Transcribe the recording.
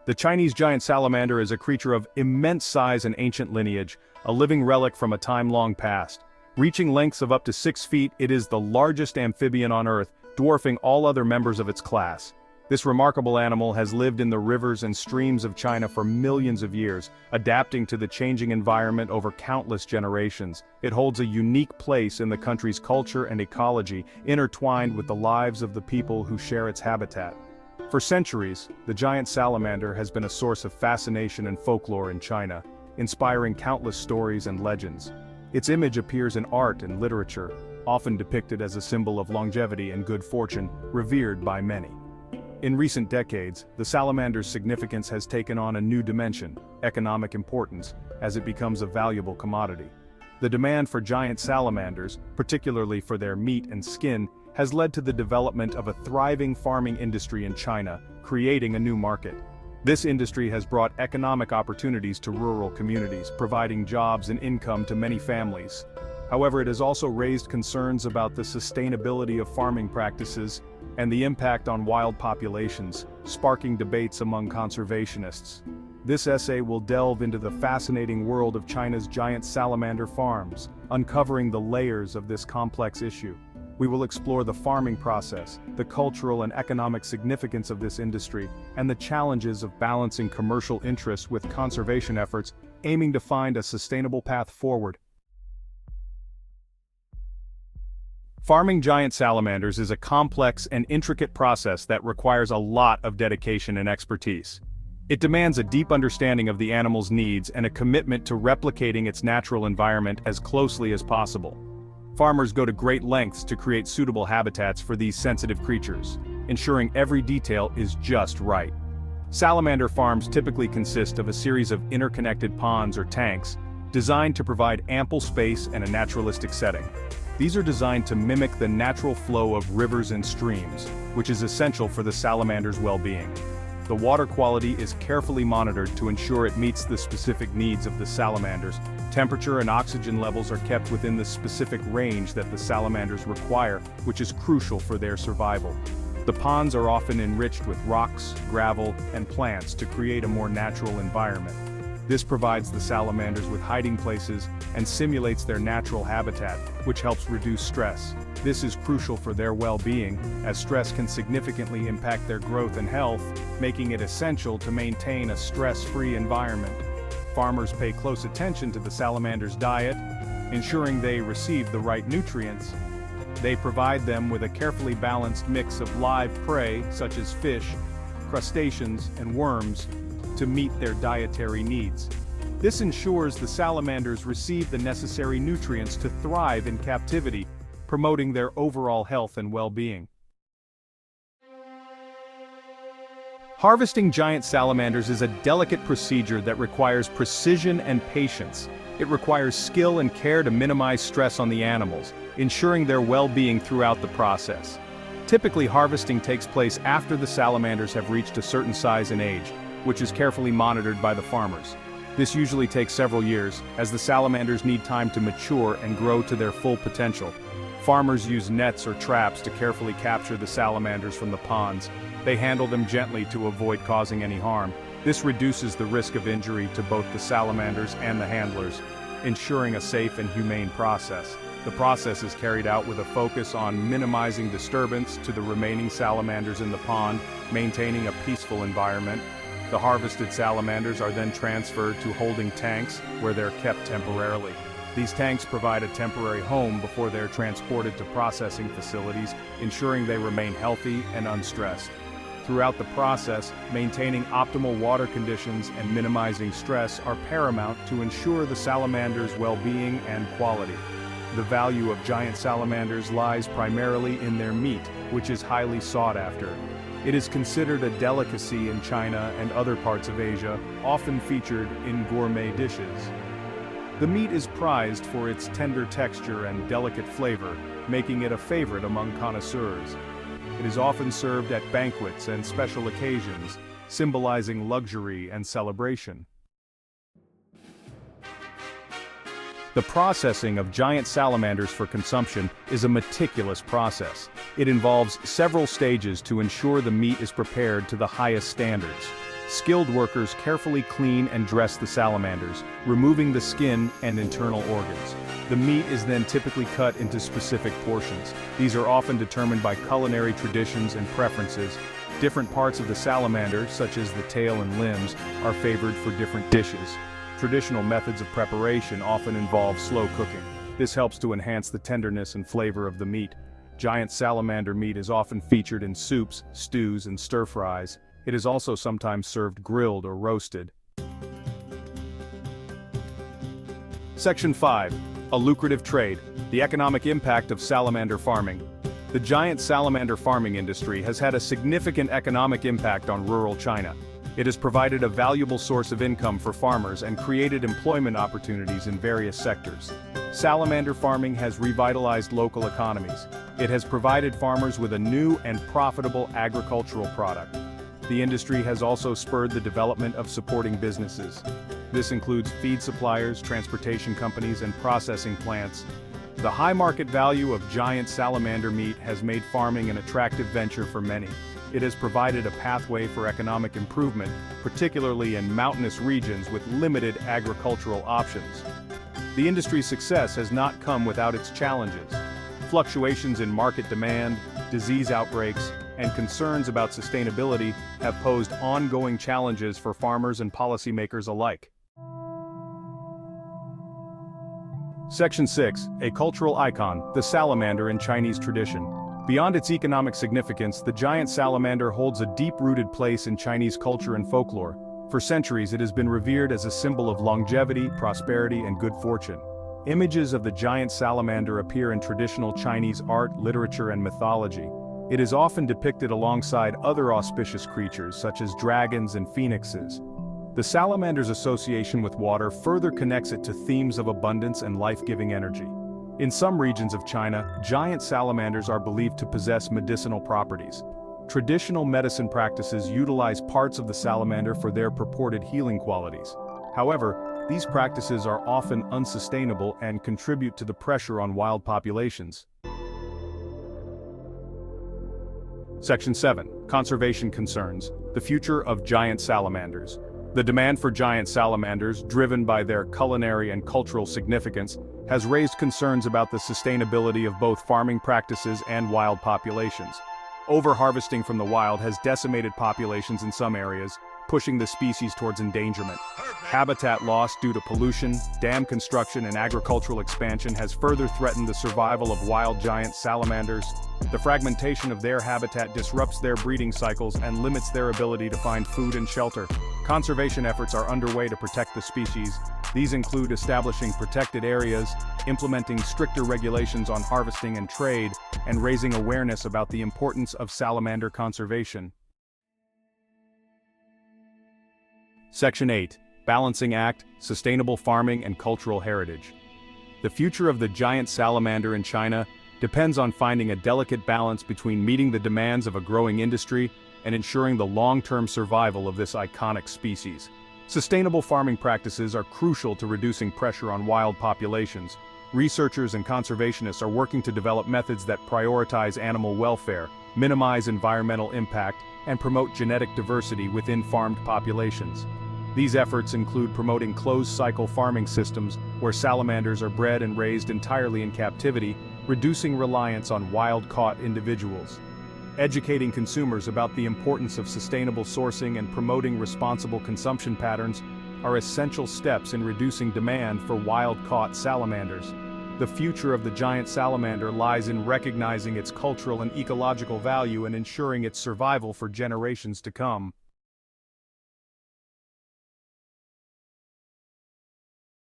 The Chinese giant salamander is a creature of immense size and ancient lineage, a living relic from a time long past. Reaching lengths of up to 6 feet, it is the largest amphibian on Earth, dwarfing all other members of its class. This remarkable animal has lived in the rivers and streams of China for millions of years, adapting to the changing environment over countless generations. It holds a unique place in the country's culture and ecology, intertwined with the lives of the people who share its habitat. For centuries, the giant salamander has been a source of fascination and folklore in China, inspiring countless stories and legends. Its image appears in art and literature, often depicted as a symbol of longevity and good fortune, revered by many. In recent decades, the salamander's significance has taken on a new dimension, economic importance, as it becomes a valuable commodity. The demand for giant salamanders, particularly for their meat and skin, has led to the development of a thriving farming industry in China, creating a new market. This industry has brought economic opportunities to rural communities, providing jobs and income to many families. However, it has also raised concerns about the sustainability of farming practices and the impact on wild populations, sparking debates among conservationists. This essay will delve into the fascinating world of China's giant salamander farms, uncovering the layers of this complex issue. We will explore the farming process, the cultural and economic significance of this industry, and the challenges of balancing commercial interests with conservation efforts, aiming to find a sustainable path forward. Farming giant salamanders is a complex and intricate process that requires a lot of dedication and expertise. It demands a deep understanding of the animal's needs and a commitment to replicating its natural environment as closely as possible. Farmers go to great lengths to create suitable habitats for these sensitive creatures, ensuring every detail is just right. Salamander farms typically consist of a series of interconnected ponds or tanks, designed to provide ample space and a naturalistic setting. These are designed to mimic the natural flow of rivers and streams, which is essential for the salamander's well-being. The water quality is carefully monitored to ensure it meets the specific needs of the salamanders. Temperature and oxygen levels are kept within the specific range that the salamanders require, which is crucial for their survival. The ponds are often enriched with rocks, gravel, and plants to create a more natural environment. This provides the salamanders with hiding places and simulates their natural habitat, which helps reduce stress. This is crucial for their well-being, as stress can significantly impact their growth and health, making it essential to maintain a stress-free environment. Farmers pay close attention to the salamander's diet, ensuring they receive the right nutrients. They provide them with a carefully balanced mix of live prey, such as fish, crustaceans, and worms, to meet their dietary needs. This ensures the salamanders receive the necessary nutrients to thrive in captivity, promoting their overall health and well-being. Harvesting giant salamanders is a delicate procedure that requires precision and patience. It requires skill and care to minimize stress on the animals, ensuring their well-being throughout the process. Typically, harvesting takes place after the salamanders have reached a certain size and age, which is carefully monitored by the farmers. This usually takes several years, as the salamanders need time to mature and grow to their full potential. Farmers use nets or traps to carefully capture the salamanders from the ponds. They handle them gently to avoid causing any harm. This reduces the risk of injury to both the salamanders and the handlers, ensuring a safe and humane process. The process is carried out with a focus on minimizing disturbance to the remaining salamanders in the pond, maintaining a peaceful environment. The harvested salamanders are then transferred to holding tanks, where they're kept temporarily. These tanks provide a temporary home before they're transported to processing facilities, ensuring they remain healthy and unstressed. Throughout the process, maintaining optimal water conditions and minimizing stress are paramount to ensure the salamander's well-being and quality. The value of giant salamanders lies primarily in their meat, which is highly sought after. It is considered a delicacy in China and other parts of Asia, often featured in gourmet dishes. The meat is prized for its tender texture and delicate flavor, making it a favorite among connoisseurs. It is often served at banquets and special occasions, symbolizing luxury and celebration. The processing of giant salamanders for consumption is a meticulous process. It involves several stages to ensure the meat is prepared to the highest standards. Skilled workers carefully clean and dress the salamanders, removing the skin and internal organs. The meat is then typically cut into specific portions. These are often determined by culinary traditions and preferences. Different parts of the salamander, such as the tail and limbs, are favored for different dishes. Traditional methods of preparation often involve slow cooking. This helps to enhance the tenderness and flavor of the meat. Giant salamander meat is often featured in soups, stews, and stir-fries. It is also sometimes served grilled or roasted. Section 5. A lucrative trade. The economic impact of salamander farming. The giant salamander farming industry has had a significant economic impact on rural China. It has provided a valuable source of income for farmers and created employment opportunities in various sectors. Salamander farming has revitalized local economies. It has provided farmers with a new and profitable agricultural product. The industry has also spurred the development of supporting businesses. This includes feed suppliers, transportation companies, and processing plants. The high market value of giant salamander meat has made farming an attractive venture for many. It has provided a pathway for economic improvement, particularly in mountainous regions with limited agricultural options. The industry's success has not come without its challenges. Fluctuations in market demand, disease outbreaks, and concerns about sustainability have posed ongoing challenges for farmers and policymakers alike. Section 6. A cultural icon, the salamander in Chinese tradition. Beyond its economic significance, the giant salamander holds a deep-rooted place in Chinese culture and folklore. For centuries, it has been revered as a symbol of longevity, prosperity, and good fortune. Images of the giant salamander appear in traditional Chinese art, literature, and mythology. It is often depicted alongside other auspicious creatures such as dragons and phoenixes. The salamander's association with water further connects it to themes of abundance and life-giving energy. In some regions of China, giant salamanders are believed to possess medicinal properties. Traditional medicine practices utilize parts of the salamander for their purported healing qualities. However, these practices are often unsustainable and contribute to the pressure on wild populations. Section 7. Conservation concerns. The future of giant salamanders. The demand for giant salamanders, driven by their culinary and cultural significance, has raised concerns about the sustainability of both farming practices and wild populations. Overharvesting from the wild has decimated populations in some areas, pushing the species towards endangerment. Habitat loss due to pollution, dam construction, and agricultural expansion has further threatened the survival of wild giant salamanders. The fragmentation of their habitat disrupts their breeding cycles and limits their ability to find food and shelter. Conservation efforts are underway to protect the species. These include establishing protected areas, implementing stricter regulations on harvesting and trade, and raising awareness about the importance of salamander conservation. Section 8. Balancing Act, Sustainable Farming and Cultural Heritage. The future of the giant salamander in China depends on finding a delicate balance between meeting the demands of a growing industry and ensuring the long-term survival of this iconic species. Sustainable farming practices are crucial to reducing pressure on wild populations. Researchers and conservationists are working to develop methods that prioritize animal welfare, minimize environmental impact, and promote genetic diversity within farmed populations. These efforts include promoting closed-cycle farming systems where salamanders are bred and raised entirely in captivity, reducing reliance on wild-caught individuals. Educating consumers about the importance of sustainable sourcing and promoting responsible consumption patterns are essential steps in reducing demand for wild-caught salamanders. The future of the giant salamander lies in recognizing its cultural and ecological value and ensuring its survival for generations to come.